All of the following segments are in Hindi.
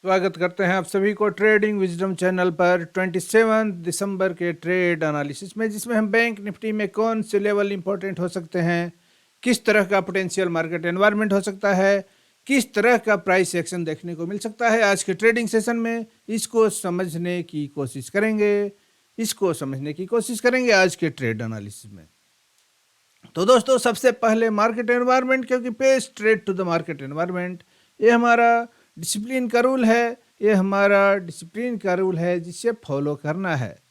स्वागत करते हैं आप सभी को ट्रेडिंग विजडम चैनल पर 27 दिसंबर के ट्रेड एनालिसिस में, जिसमें हम बैंक निफ्टी में कौन से लेवल इंपॉर्टेंट हो सकते हैं, किस तरह का पोटेंशियल मार्केट एनवायरनमेंट हो सकता है, किस तरह का प्राइस एक्शन देखने को मिल सकता है आज के ट्रेडिंग सेशन में, इसको समझने की कोशिश करेंगे आज के ट्रेड एनालिसिस में। तो दोस्तों, सबसे पहले मार्केट एनवायरनमेंट, क्योंकि पे straight to the market environment, ये हमारा डिसिप्लिन का रूल है जिसे फॉलो करना है।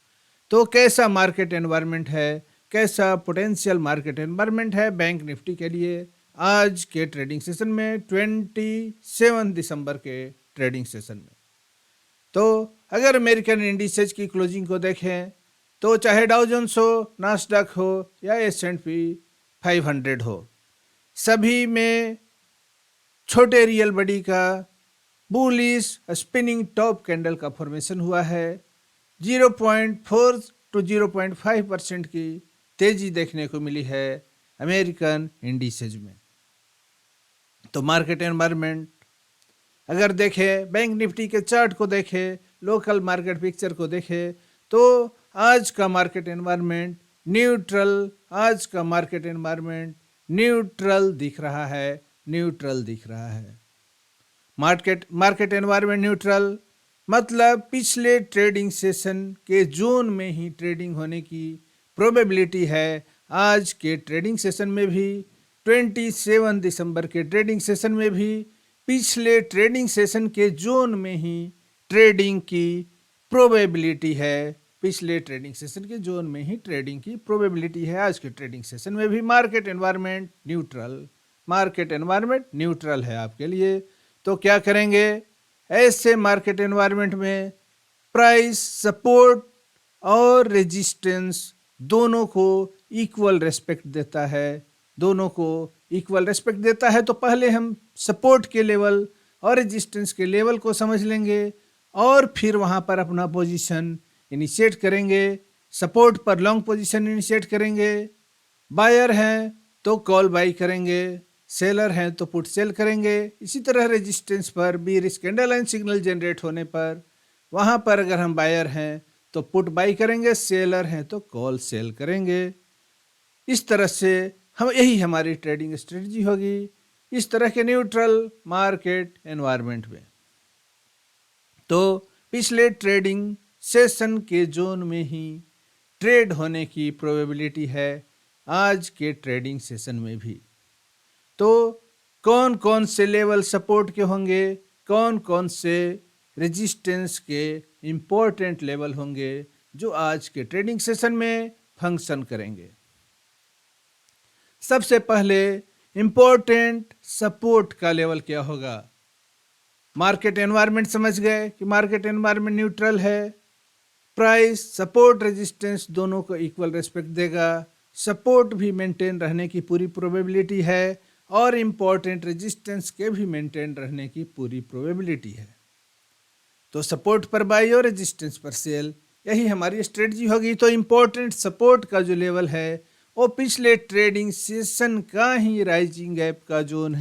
तो कैसा मार्केट एनवायरनमेंट है, कैसा पोटेंशियल मार्केट एनवायरनमेंट है बैंक निफ्टी के लिए आज के ट्रेडिंग सेशन में, 27 दिसंबर के ट्रेडिंग सेशन में। तो अगर अमेरिकन इंडिसेज की क्लोजिंग को देखें तो चाहे डाउ जोन्स हो, नास्डक हो या S&P 500 हो, सभी में छोटे रियल बॉडी का बुलिश स्पिनिंग टॉप कैंडल का फॉर्मेशन हुआ है। 0.4 to 0.5% की तेजी देखने को मिली है अमेरिकन इंडिसेज में। तो मार्केट एनवायरनमेंट अगर देखें, बैंक निफ्टी के चार्ट को देखें, लोकल मार्केट पिक्चर को देखें, तो आज का मार्केट एनवायरनमेंट न्यूट्रल दिख रहा है। मार्केट एनवायरनमेंट न्यूट्रल मतलब पिछले ट्रेडिंग सेशन के जोन में ही ट्रेडिंग होने की प्रोबेबिलिटी है आज के ट्रेडिंग सेशन में भी, 27 दिसंबर के ट्रेडिंग सेशन में भी पिछले ट्रेडिंग सेशन के जोन में ही ट्रेडिंग की प्रोबेबिलिटी है। आज के ट्रेडिंग सेशन में भी मार्केट एनवायरनमेंट न्यूट्रल है आपके लिए। तो क्या करेंगे ऐसे मार्केट एनवायरनमेंट में? प्राइस सपोर्ट और रेजिस्टेंस दोनों को इक्वल रेस्पेक्ट देता है। तो पहले हम सपोर्ट के लेवल और रेजिस्टेंस के लेवल को समझ लेंगे और फिर वहां पर अपना पोजीशन इनिशिएट करेंगे। सपोर्ट पर लॉन्ग पोजीशन इनिशिएट करेंगे, बायर हैं तो कॉल बाई करेंगे, सेलर हैं तो पुट सेल करेंगे। इसी तरह रेजिस्टेंस पर bearish candle line signal generate होने पर वहां पर अगर हम बायर हैं तो पुट बाई करेंगे, सेलर हैं तो कॉल सेल करेंगे। इस तरह से यही हमारी ट्रेडिंग स्ट्रेटजी होगी इस तरह के न्यूट्रल मार्केट एनवायरनमेंट में। तो पिछले ट्रेडिंग सेशन के जोन में ही ट्रेड होने की प्रोबेबिलिटी है आज के ट्रेडिंग सेशन में भी। तो कौन कौन से लेवल सपोर्ट के होंगे, कौन कौन से रेजिस्टेंस के इंपॉर्टेंट लेवल होंगे जो आज के ट्रेडिंग सेशन में फंक्शन करेंगे। सबसे पहले इंपॉर्टेंट सपोर्ट का लेवल क्या होगा? मार्केट एनवायरनमेंट समझ गए कि मार्केट एनवायरनमेंट न्यूट्रल है। प्राइस सपोर्ट रेजिस्टेंस दोनों को इक्वल रेस्पेक्ट देगा, सपोर्ट भी मेंटेन रहने की पूरी प्रोबेबिलिटी है और इंपॉर्टेंट रेजिस्टेंस के भी मेंटेन रहने की पूरी प्रोबेबिलिटी है। तो सपोर्ट पर बाई और रेजिस्टेंस पर सेल, यही हमारी स्ट्रेटजी होगी। तो इंपॉर्टेंट सपोर्ट का जो लेवल है वो पिछले ट्रेडिंग सेशन का ही राइजिंग गैप का जोन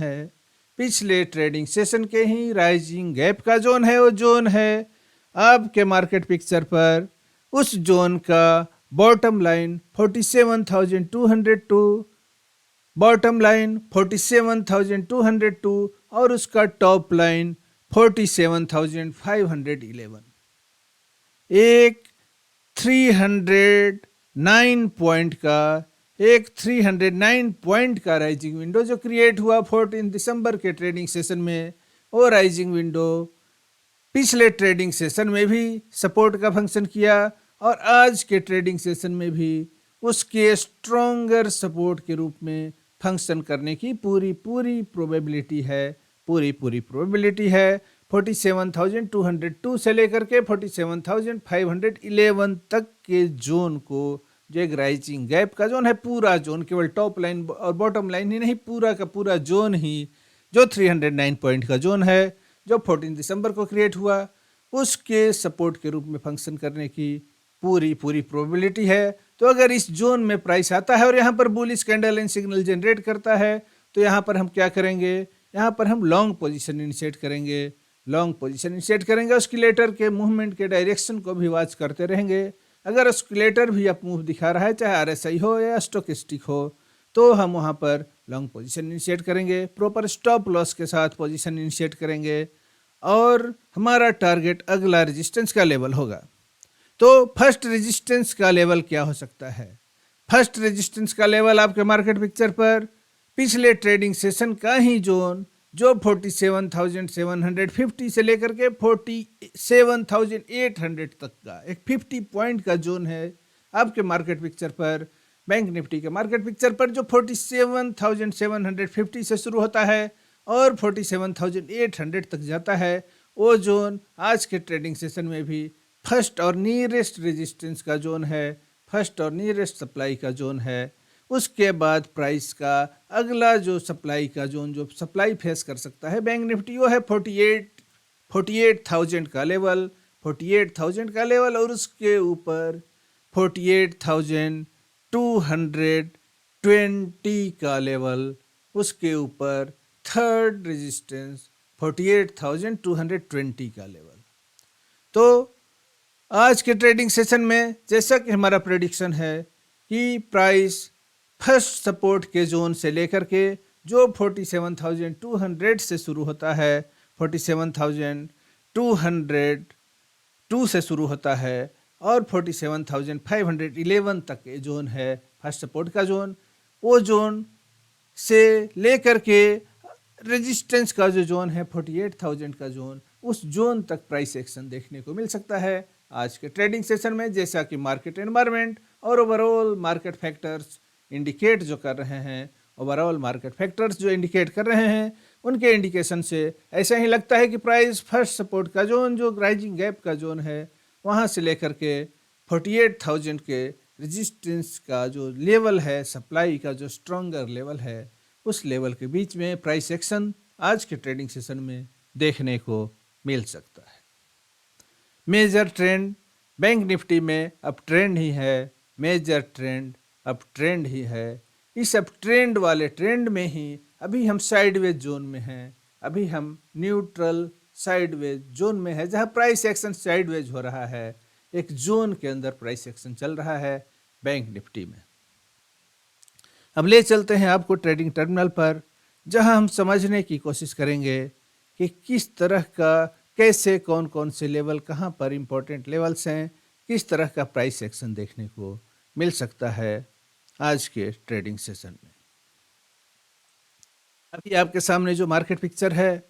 है। वो जोन है आपके मार्केट पिक्चर पर, उस जोन का बॉटम लाइन 47,202 और उसका टॉप लाइन 47,511। एक 309 पॉइंट का राइजिंग विंडो जो क्रिएट हुआ 14 दिसंबर के ट्रेडिंग सेशन में, वो राइजिंग विंडो पिछले ट्रेडिंग सेशन में भी सपोर्ट का फंक्शन किया और आज के ट्रेडिंग सेशन में भी उसके स्ट्रॉन्गर सपोर्ट के रूप में फंक्शन करने की पूरी प्रोबेबिलिटी है। 47,202 से लेकर के 47,511 तक के जोन को, जो एक राइजिंग गैप का जोन है, पूरा जोन, केवल टॉप लाइन और बॉटम लाइन ही नहीं, पूरा का पूरा जोन ही जो 309 पॉइंट का जोन है जो 14 दिसंबर को क्रिएट हुआ, उसके सपोर्ट के रूप में फंक्शन करने की पूरी प्रोबेबिलिटी है। तो अगर इस जोन में प्राइस आता है और यहाँ पर bullish candle line signal generate करता है तो यहाँ पर हम क्या करेंगे? यहाँ पर हम लॉन्ग पोजीशन इनिशिएट करेंगे। लॉन्ग पोजीशन इनिशिएट करेंगे। ऑस्किलेटर के मूवमेंट के डायरेक्शन को भी वॉच करते रहेंगे। अगर ऑस्किलेटर भी अप मूव दिखा रहा है, चाहे आरएसआई हो या स्टोकेस्टिक हो, तो हम वहाँ पर लॉन्ग पोजीशन इनिशिएट करेंगे। प्रॉपर स्टॉप लॉस के साथ पोजीशन इनिशिएट करेंगे और हमारा टारगेट अगला रेजिस्टेंस का लेवल होगा। तो फर्स्ट रेजिस्टेंस का लेवल क्या हो सकता है? फर्स्ट रेजिस्टेंस का लेवल आपके मार्केट पिक्चर पर पिछले ट्रेडिंग सेशन का ही जोन, जो 47,750 से लेकर के 47,800 तक का एक 50 पॉइंट का जोन है आपके मार्केट पिक्चर पर। बैंक निफ्टी के मार्केट पिक्चर पर जो 47,750 से शुरू होता है और 47,800 तक जाता है, वो जोन आज के ट्रेडिंग सेशन में भी फर्स्ट और नियरेस्ट रेजिस्टेंस का जोन है, फर्स्ट और नियरेस्ट सप्लाई का जोन है। उसके बाद प्राइस का अगला जो सप्लाई का जोन, जो सप्लाई फेस कर सकता है बैंक निफ्टी, वो है 48,000 का लेवल, 48,000 का लेवल, और उसके ऊपर 48,220 का लेवल, उसके ऊपर थर्ड रेजिस्टेंस 48,220 का लेवल। तो आज के ट्रेडिंग सेशन में जैसा कि हमारा प्रेडिक्शन है कि प्राइस फर्स्ट सपोर्ट के जोन से लेकर के जो 47,200 से शुरू होता है, 47,202 से शुरू होता है और 47,511 तक ये जोन है फर्स्ट सपोर्ट का जोन। वो जोन से लेकर के रेजिस्टेंस का जो जोन है 48,000 का जोन, उस जोन तक प्राइस एक्शन देखने को मिल सकता है आज के ट्रेडिंग सेशन में। जैसा कि मार्केट एनवायरनमेंट और ओवरऑल मार्केट फैक्टर्स इंडिकेट जो कर रहे हैं, ओवरऑल मार्केट फैक्टर्स जो इंडिकेट कर रहे हैं, उनके इंडिकेशन से ऐसा ही लगता है कि प्राइस फर्स्ट सपोर्ट का जोन, जो राइजिंग गैप का जोन है, वहाँ से लेकर के 48,000 के रेजिस्टेंस का जो लेवल है, सप्लाई का जो स्ट्रॉन्गर लेवल है, उस लेवल के बीच में प्राइस एक्शन आज के ट्रेडिंग सेशन में देखने को मिल सकता है। मेजर ट्रेंड बैंक निफ्टी में अप ट्रेंड ही है, मेजर ट्रेंड अप ट्रेंड ही है। इस अप ट्रेंड वाले ट्रेंड में ही अभी हम साइडवेज जोन में हैं, अभी हम न्यूट्रल साइडवेज जोन में है, जहां प्राइस एक्शन साइडवेज हो रहा है। एक जोन के अंदर प्राइस एक्शन चल रहा है बैंक निफ्टी में। अब ले चलते हैं आपको ट्रेडिंग टर्मिनल पर, जहां हम समझने की कोशिश करेंगे कि किस तरह का, कैसे, कौन कौन से लेवल, कहां पर इंपॉर्टेंट लेवल्स हैं, किस तरह का प्राइस एक्शन देखने को मिल सकता है आज के ट्रेडिंग सेशन में। अभी आपके सामने जो मार्केट पिक्चर है,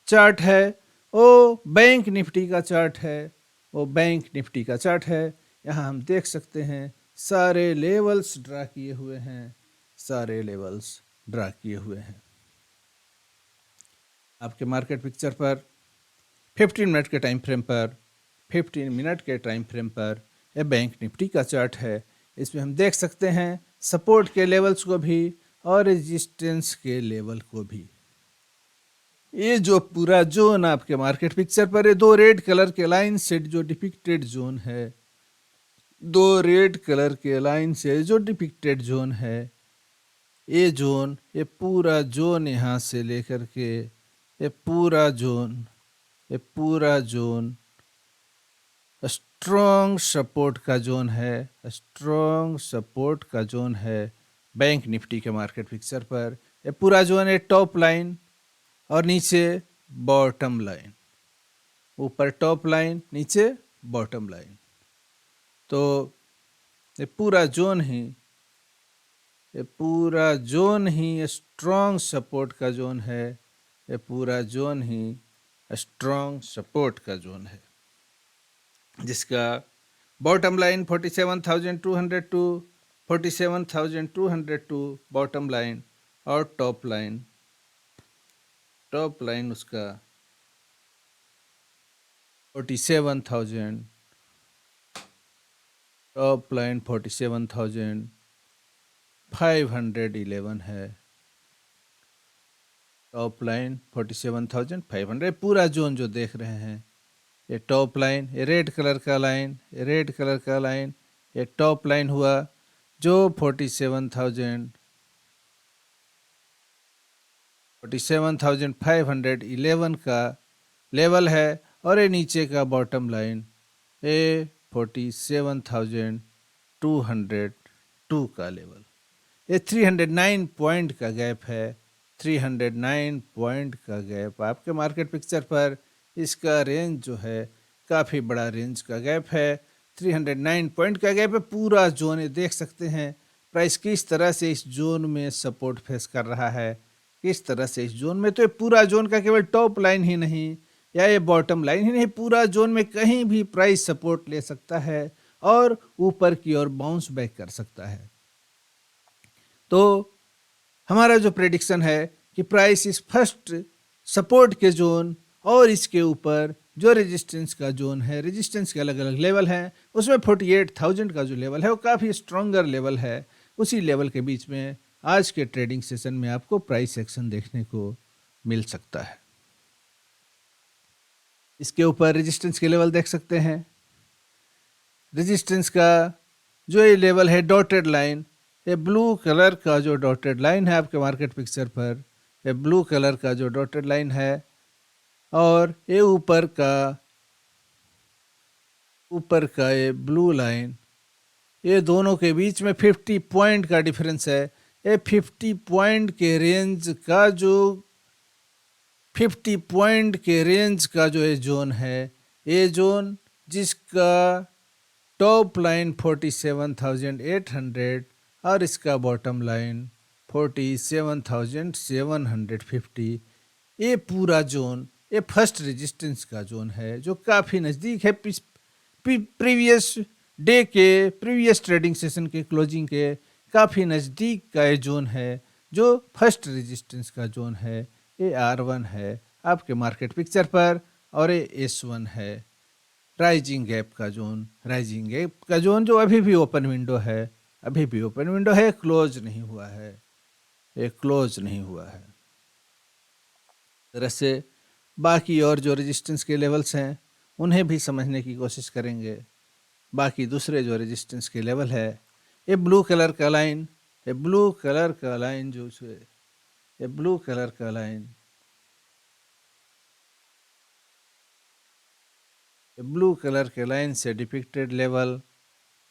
चार्ट है, वो बैंक निफ्टी का चार्ट है, वो बैंक निफ्टी का चार्ट है। यहाँ हम देख सकते हैं सारे लेवल्स ड्रा किए हुए हैं, सारे लेवल्स ड्रा किए हुए हैं। आपके मार्केट पिक्चर पर 15 मिनट के टाइम फ्रेम पर, 15 मिनट के टाइम फ्रेम पर यह बैंक निफ्टी का चार्ट है। इसमें हम देख सकते हैं सपोर्ट के लेवल्स को भी और रेजिस्टेंस के लेवल को भी। ये जो पूरा जोन आपके मार्केट पिक्चर पर है, दो रेड कलर के लाइन से जो डिपिक्टेड जोन है, दो रेड कलर के लाइन से जो डिपिक्टेड जोन है, ये जोन, ये पूरा जोन यहाँ से लेकर के ये पूरा जोन, ये पूरा जोन स्ट्रॉन्ग सपोर्ट का जोन है, स्ट्रॉन्ग सपोर्ट का जोन है बैंक निफ्टी के मार्केट पिक्चर पर। ये पूरा जोन है टॉप लाइन और नीचे बॉटम लाइन, ऊपर टॉप लाइन, नीचे बॉटम लाइन। तो ये पूरा जोन ही, ये पूरा जोन ही स्ट्रॉन्ग सपोर्ट का जोन है, ये पूरा जोन ही स्ट्रॉन्ग सपोर्ट का जोन है, जिसका बॉटम लाइन 47,202, 47,202 बॉटम लाइन, और टॉप लाइन उसका 47,000, टॉप लाइन 47,511 है, टॉप लाइन 47,500। पूरा जोन जो देख रहे हैं, ये टॉप लाइन, ये रेड कलर का लाइन, ये रेड कलर का लाइन, ये टॉप लाइन हुआ जो 47,511 का लेवल है, और ये नीचे का बॉटम लाइन ये 47,202 का लेवल, ये 309 पॉइंट का गैप है। 309 पॉइंट का गैप आपके मार्केट पिक्चर पर, इसका रेंज जो है काफ़ी बड़ा रेंज का गैप है। 309 पॉइंट का गैप है, पूरा जोन ये देख सकते हैं प्राइस किस तरह से इस जोन में सपोर्ट फेस कर रहा है, किस तरह से इस जोन में। तो ये पूरा जोन का केवल टॉप लाइन ही नहीं या ये बॉटम लाइन ही नहीं, पूरा जोन में कहीं भी प्राइस सपोर्ट ले सकता है और ऊपर की ओर बाउंस बैक कर सकता है। तो हमारा जो प्रेडिक्शन है कि प्राइस इस फर्स्ट सपोर्ट के जोन और इसके ऊपर जो रेजिस्टेंस का जोन है, रेजिस्टेंस के अलग अलग लेवल हैं, उसमें 48,000 का जो लेवल है वो काफ़ी स्ट्रॉन्गर लेवल है। उसी लेवल के बीच में आज के ट्रेडिंग सेशन में आपको प्राइस एक्शन देखने को मिल सकता है। इसके ऊपर रेजिस्टेंस के लेवल देख सकते हैं। रेजिस्टेंस का जो ये लेवल है डॉटेड लाइन, ये ब्लू कलर का जो डॉटेड लाइन है आपके मार्केट पिक्चर पर, ये ब्लू कलर का जो डॉटेड लाइन है, और ये ऊपर का ये ब्लू लाइन, ये दोनों के बीच में 50 पॉइंट का डिफरेंस है। ये 50 पॉइंट के रेंज का जो 50 पॉइंट के रेंज का जो ये जोन है, ये जोन जिसका टॉप लाइन 47,800 और इसका बॉटम लाइन 47,750, ये पूरा जोन ये फर्स्ट रेजिस्टेंस का जोन है जो काफ़ी नज़दीक है। प्रीवियस डे के प्रीवियस ट्रेडिंग सेशन के क्लोजिंग के काफ़ी नज़दीक का ये जोन है जो फर्स्ट रेजिस्टेंस का जोन है। ये R1 है आपके मार्केट पिक्चर पर, और ये S1 है राइजिंग गैप का जोन। राइजिंग गैप का जोन जो अभी भी ओपन विंडो है, अभी भी ओपन विंडो है, क्लोज नहीं हुआ है, ये क्लोज नहीं हुआ है। तरह से बाकी और जो रेजिस्टेंस के लेवल्स हैं उन्हें भी समझने की कोशिश करेंगे। बाकी दूसरे जो रेजिस्टेंस के लेवल है, ये ब्लू कलर का लाइन, ये ब्लू कलर का लाइन जो है, ये ब्लू कलर का लाइन, ये ब्लू कलर के लाइन से डिपिक्टेड लेवल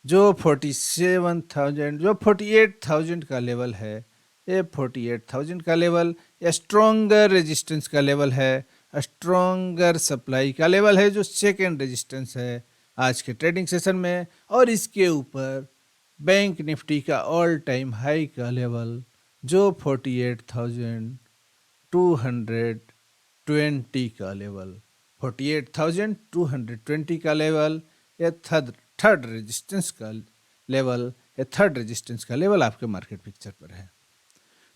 जो 47,000 जो 48,000 का लेवल है, ये 48,000 का लेवल ये स्ट्रॉन्गर रेजिस्टेंस का लेवल है, स्ट्रॉन्गर सप्लाई का लेवल है जो सेकेंड रेजिस्टेंस है आज के ट्रेडिंग सेशन में। और इसके ऊपर बैंक निफ्टी का ऑल टाइम हाई का लेवल जो 48,220 का लेवल, 48,220 का लेवल, ये थर्ड रेजिस्टेंस का लेवल, ये थर्ड रेजिस्टेंस का लेवल आपके मार्केट पिक्चर पर है।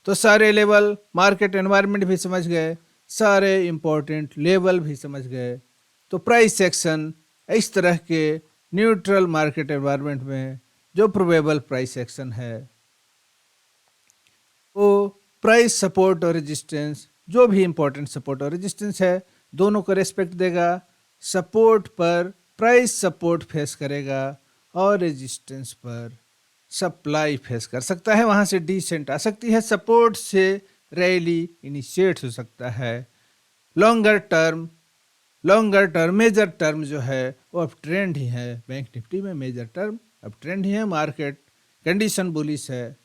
तो सारे लेवल, मार्केट एनवायरनमेंट भी समझ गए, सारे इंपॉर्टेंट लेवल भी समझ गए। तो प्राइस एक्शन इस तरह के न्यूट्रल मार्केट एनवायरनमेंट में जो प्रोबेबल प्राइस एक्शन है वो प्राइस सपोर्ट और रेजिस्टेंस, जो भी इंपॉर्टेंट सपोर्ट और रेजिस्टेंस है दोनों को रेस्पेक्ट देगा। सपोर्ट पर प्राइस सपोर्ट फेस करेगा और रेजिस्टेंस पर सप्लाई फेस कर सकता है, वहाँ से डिसेंट आ सकती है, सपोर्ट से रैली इनिशिएट हो सकता है। लॉन्गर टर्म मेजर टर्म जो है वो अब ट्रेंड ही है, बैंक निफ्टी में मेजर टर्म अब ट्रेंड ही है, मार्केट कंडीशन बुलिश है।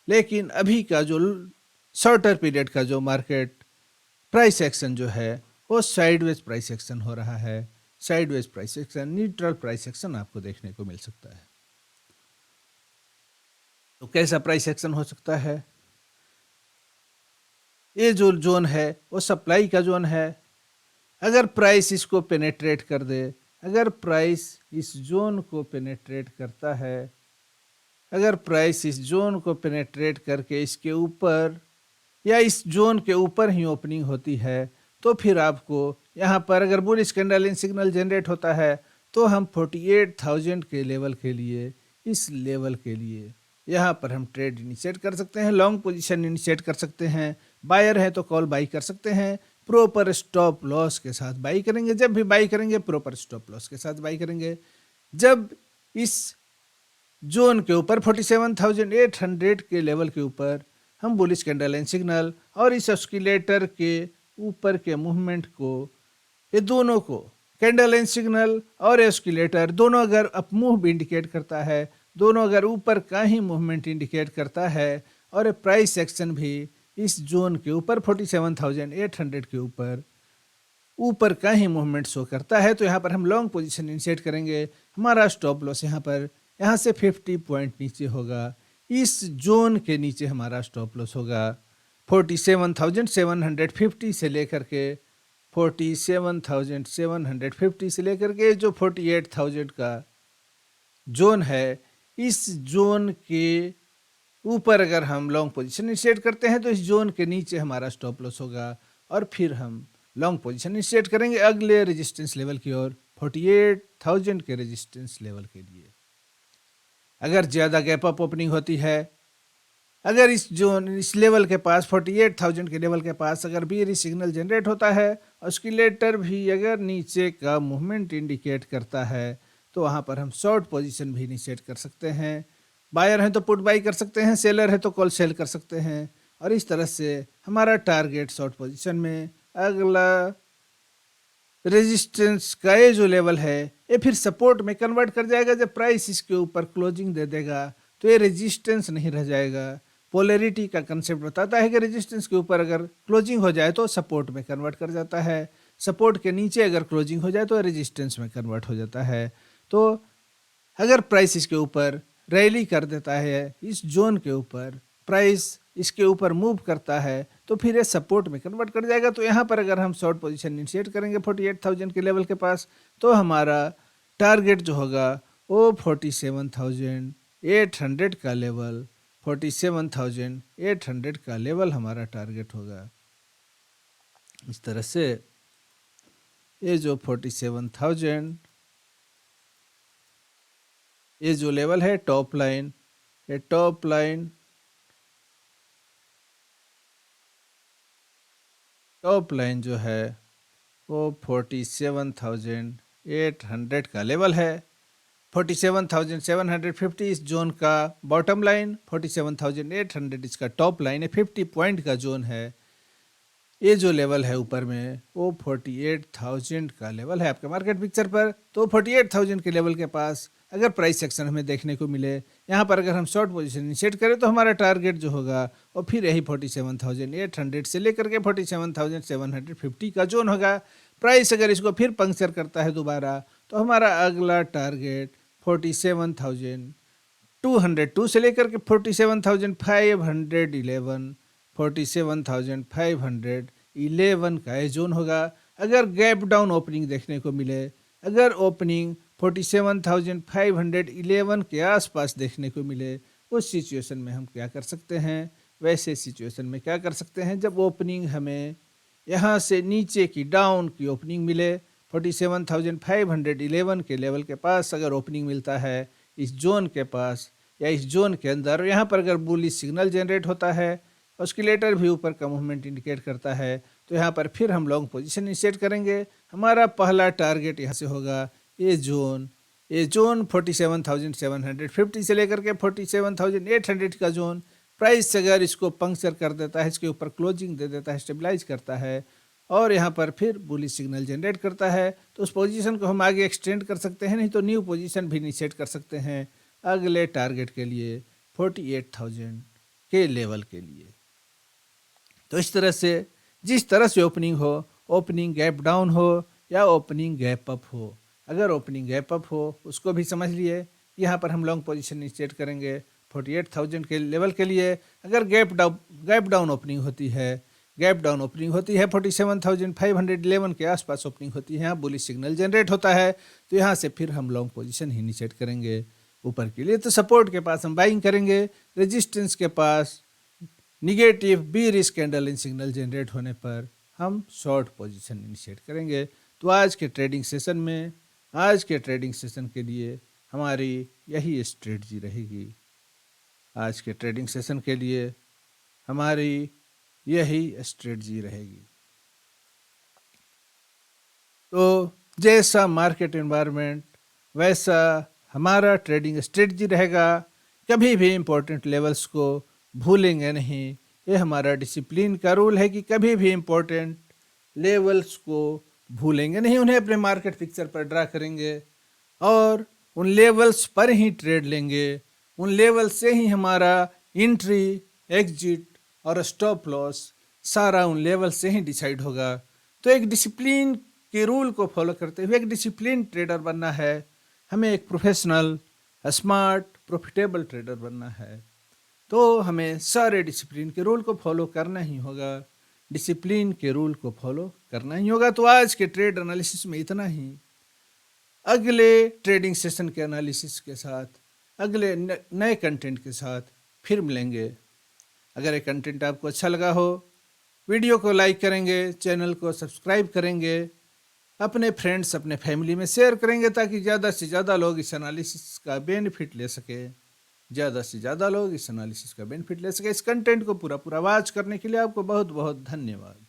लेकिन अभी का जो शॉर्टर पीरियड का जो मार्केट प्राइस एक्शन जो है वो साइडवेज प्राइस एक्शन हो रहा है। Sideways price action, neutral price action आपको देखने को मिल सकता है। तो कैसा प्राइस एक्शन हो सकता है? ये जो जोन है वो सप्लाई का जोन है। अगर प्राइस इसको पेनेट्रेट कर दे, अगर प्राइस इस जोन को पेनेट्रेट करता है, अगर प्राइस इस जोन को पेनेट्रेट करके इसके ऊपर या इस जोन के ऊपर ही ओपनिंग होती है, तो फिर आपको यहाँ पर अगर बुलिश कैंडल इन सिग्नल जनरेट होता है तो हम 48,000 के लेवल के लिए, इस लेवल के लिए यहाँ पर हम ट्रेड इनिशिएट कर सकते हैं, लॉन्ग पोजीशन इनिशिएट कर सकते हैं। बायर है तो कॉल बाई कर सकते हैं, प्रॉपर स्टॉप लॉस के साथ बाई करेंगे। जब भी बाई करेंगे प्रॉपर स्टॉप लॉस के साथ बाई करेंगे। जब इस जोन के ऊपर 47,800 के लेवल के ऊपर हम बुलिश कैंडल एंड सिग्नल और इस ऑस्किलेटर के ऊपर के मूवमेंट को ये दोनों को, कैंडल एंड सिग्नल और ऑस्किलेटर, दोनों अगर अप मूव इंडिकेट करता है, दोनों अगर ऊपर का ही मूवमेंट इंडिकेट करता है और प्राइस एक्शन भी इस जोन के ऊपर 47,800 के ऊपर का ही मूवमेंट शो करता है, तो यहाँ पर हम लॉन्ग पोजीशन इनिशिएट करेंगे। हमारा स्टॉप लॉस यहाँ से 50 पॉइंट नीचे होगा, इस जोन के नीचे हमारा स्टॉप लॉस होगा। 47,750 से लेकर के 47,750 से लेकर के जो 48,000 का जोन है, इस जोन के ऊपर अगर हम लॉन्ग पोजीशन इनिशिएट करते हैं तो इस जोन के नीचे हमारा स्टॉप लॉस होगा और फिर हम लॉन्ग पोजीशन इनिशिएट करेंगे अगले रेजिस्टेंस लेवल की ओर, 48,000 के रेजिस्टेंस लेवल के लिए। अगर ज़्यादा गैप अप ओपनिंग होती है, अगर इस लेवल के पास 48,000 के लेवल के पास अगर बीयरिश सिग्नल जनरेट होता है, ऑस्किलेटर भी अगर नीचे का मूवमेंट इंडिकेट करता है, तो वहाँ पर हम शॉर्ट पोजीशन भी इनिशिएट कर सकते हैं। बायर है तो पुट बाई कर सकते हैं, सेलर है तो कॉल सेल कर सकते हैं, और इस तरह से हमारा टारगेट शॉर्ट पोजीशन में अगला रेजिस्टेंस का ये जो लेवल है ये फिर सपोर्ट में कन्वर्ट कर जाएगा। जब प्राइस इसके ऊपर क्लोजिंग दे देगा तो ये रेजिस्टेंस नहीं रह जाएगा। पोलैरिटी का कंसेप्ट बताता है कि रेजिस्टेंस के ऊपर अगर क्लोजिंग हो जाए तो सपोर्ट में कन्वर्ट कर जाता है, सपोर्ट के नीचे अगर क्लोजिंग हो जाए तो रेजिस्टेंस में कन्वर्ट हो जाता है। तो अगर प्राइस इसके ऊपर रैली कर देता है, इस जोन के ऊपर प्राइस इसके ऊपर मूव करता है, तो फिर ये सपोर्ट में कन्वर्ट कर जाएगा। तो यहाँ पर अगर हम शॉर्ट पोजीशन इनिशिएट करेंगे 48,000 के लेवल के पास, तो हमारा टारगेट जो होगा वो 47,800 का लेवल, 47,800 का लेवल हमारा टारगेट होगा। इस तरह से ये जो 47,000 ये जो लेवल है टॉप लाइन, ये टॉप लाइन जो है वो 47,800 का लेवल है। 47,750 इस जोन का बॉटम लाइन, 47,800 इसका टॉप लाइन है, 50 पॉइंट का जोन है। ये जो लेवल है ऊपर में वो 48,000 का लेवल है आपके मार्केट पिक्चर पर। तो 48,000 के लेवल के पास अगर प्राइस सेक्शन हमें देखने को मिले, यहाँ पर अगर हम शॉर्ट पोजीशन इनिशिएट करें तो हमारा टारगेट जो होगा वो फिर यही 47,800 से लेकर के 47,750 का जोन होगा। प्राइस अगर इसको फिर पंक्चर करता है दोबारा तो हमारा अगला टारगेट 47,202 से लेकर के 47,511 47,511 का ये जोन होगा। अगर गैप डाउन ओपनिंग देखने को मिले, अगर ओपनिंग 47,511 के आसपास देखने को मिले, उस सिचुएशन में हम क्या कर सकते हैं, वैसे सिचुएशन में क्या कर सकते हैं, जब ओपनिंग हमें यहाँ से नीचे की डाउन की ओपनिंग मिले, 47,511 के लेवल के पास अगर ओपनिंग मिलता है इस जोन के पास या इस जोन के अंदर, यहाँ पर अगर बुलिश सिग्नल जनरेट होता है, ऑस्किलेटर भी ऊपर का मूवमेंट इंडिकेट करता है, तो यहाँ पर फिर हम लॉन्ग पोजीशन इनिशिएट करेंगे। हमारा पहला टारगेट यहाँ से होगा ये जोन 47,750 से लेकर के 47,800 का जोन। प्राइस अगर इसको पंक्चर कर देता है, इसके ऊपर क्लोजिंग दे देता है, स्टेबलाइज करता है और यहाँ पर फिर बुलिश सिग्नल जनरेट करता है, तो उस पोजीशन को हम आगे एक्सटेंड कर सकते हैं, नहीं तो न्यू पोजीशन भी इनिशिएट कर सकते हैं अगले टारगेट के लिए 48,000 के लेवल के लिए। तो इस तरह से जिस तरह से ओपनिंग हो, ओपनिंग गैप डाउन हो या ओपनिंग गैप अप हो, अगर ओपनिंग गैप अप हो उसको भी समझ लिए, यहाँ पर हम लॉन्ग पोजीशन इनिशिएट करेंगे 48,000 के लेवल के लिए। अगर गैप डाउन ओपनिंग होती है, 47,511 के आसपास ओपनिंग होती है, यहाँ बुलिश सिग्नल जनरेट होता है, तो यहाँ से फिर हम लॉन्ग पोजीशन ही इनिशिएट करेंगे ऊपर के लिए। तो सपोर्ट के पास हम बाइंग करेंगे, रेजिस्टेंस के पास निगेटिव बीयरिश कैंडल इन सिग्नल जनरेट होने पर हम शॉर्ट पोजीशन इनिशिएट करेंगे। तो आज के ट्रेडिंग सेशन के लिए हमारी यही स्ट्रेटजी रहेगी। आज के ट्रेडिंग सेशन के लिए हमारी यही स्ट्रेटजी रहेगी। तो जैसा मार्केट एनवायरनमेंट वैसा हमारा ट्रेडिंग स्ट्रेटजी रहेगा। कभी भी इम्पोर्टेंट लेवल्स को भूलेंगे नहीं। ये हमारा डिसिप्लिन का रूल है कि कभी भी इम्पोर्टेंट लेवल्स को भूलेंगे नहीं उन्हें, अपने मार्केट पिक्चर पर ड्रा करेंगे और उन लेवल्स पर ही ट्रेड लेंगे। उन लेवल से ही हमारा एंट्री, एग्जिट और स्टॉप लॉस सारा उन लेवल से ही डिसाइड होगा। तो एक डिसिप्लिन के रूल को फॉलो करते हुए एक डिसिप्लिन ट्रेडर बनना है हमें, एक प्रोफेशनल, स्मार्ट, प्रॉफिटेबल ट्रेडर बनना है। तो हमें सारे डिसिप्लिन के रूल को फॉलो करना ही होगा, डिसिप्लिन के रूल को फॉलो करना ही होगा। तो आज के ट्रेड एनालिसिस में इतना ही। अगले ट्रेडिंग सेशन के एनालिसिस के साथ, अगले नए कंटेंट के साथ फिर मिलेंगे। अगर ये कंटेंट आपको अच्छा लगा हो, वीडियो को लाइक करेंगे, चैनल को सब्सक्राइब करेंगे, अपने फ्रेंड्स, अपने फैमिली में शेयर करेंगे ताकि ज़्यादा से ज़्यादा लोग इस एनालिसिस का बेनिफिट ले सके, ज़्यादा से ज़्यादा लोग इस एनालिसिस का बेनिफिट ले सके। इस कंटेंट को पूरा पूरा वॉच करने के लिए आपको बहुत बहुत धन्यवाद।